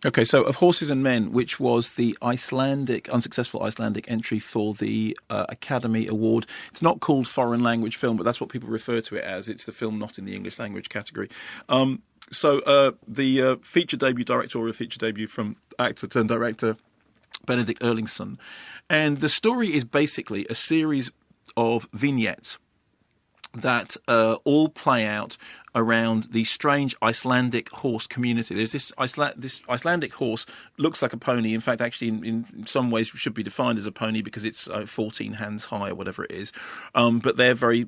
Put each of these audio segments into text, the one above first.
Okay, so Of Horses and Men, which was the unsuccessful Icelandic entry for the Academy Award. It's not called foreign language film, but that's what people refer to it as. It's the film not in the English language category. So the directorial feature debut from actor turned director Benedict Erlingsson. And the story is basically a series of vignettes that all play out around the strange Icelandic horse community. There's this Icelandic horse, looks like a pony. In fact, actually, in some ways, should be defined as a pony because it's 14 hands high or whatever it is. But they're very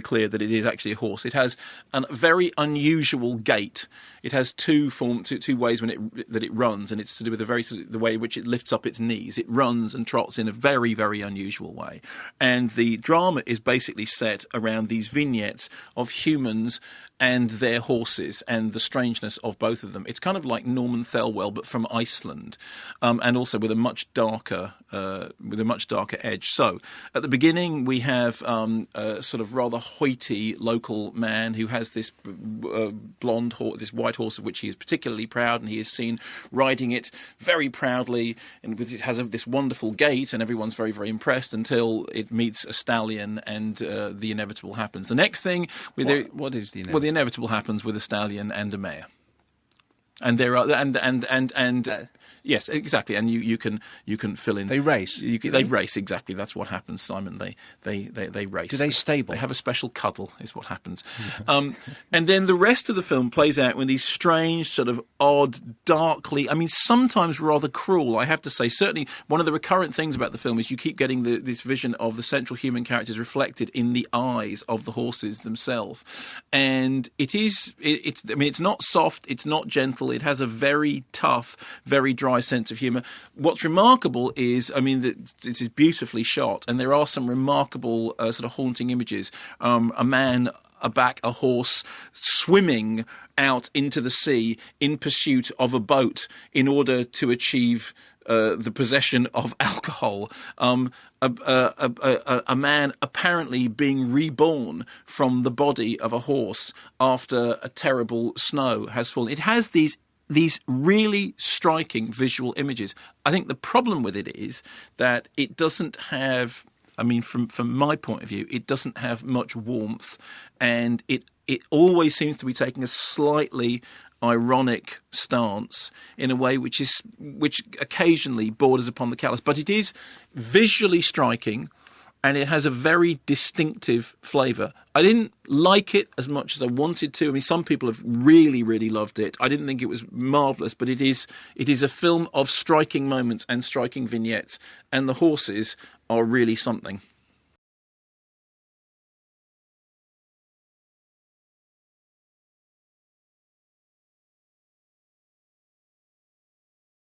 clear that it is actually a horse. It has a very unusual gait. It has two ways that it runs, and it's to do with the way in which it lifts up its knees. It runs and trots in a very, very unusual way. And the drama is basically set around these vignettes of humans and their horses and the strangeness of both of them. It's kind of like Norman Thelwell, but from Iceland, and also with a much darker edge. So at the beginning, we have a sort of rather hoity local man who has this blonde horse, this white horse of which he is particularly proud, and he is seen riding it very proudly, and it has this wonderful gait, and everyone's very, very impressed until it meets a stallion, and the inevitable happens. The next thing, what is the inevitable? Well, the inevitable happens with a stallion and a mare. And there are yes, exactly. And you can fill in. They race. They race, exactly. That's what happens, Simon. They race. Do they stable? They have a special cuddle, is what happens. And then the rest of the film plays out with these strange, sort of odd, darkly. I mean, sometimes rather cruel. I have to say. Certainly, one of the recurrent things about the film is you keep getting this vision of the central human characters reflected in the eyes of the horses themselves, and it's. I mean, it's not soft. It's not gentle. It has a very tough, very dry sense of humour. What's remarkable is, I mean, this is beautifully shot, and there are some remarkable sort of haunting images. A man aback a horse swimming out into the sea in pursuit of a boat in order to achieve the possession of alcohol. A man apparently being reborn from the body of a horse after a terrible snow has fallen. It has these really striking visual images. I think the problem with it is that it doesn't have, I mean, from my point of view, it doesn't have much warmth, and it always seems to be taking a slightly ironic stance in a way which occasionally borders upon the callous. But it is visually striking, and it has a very distinctive flavour. I didn't like it as much as I wanted to. I mean, some people have really, really loved it. I didn't think it was marvellous, but it is a film of striking moments and striking vignettes, and the horses are really something.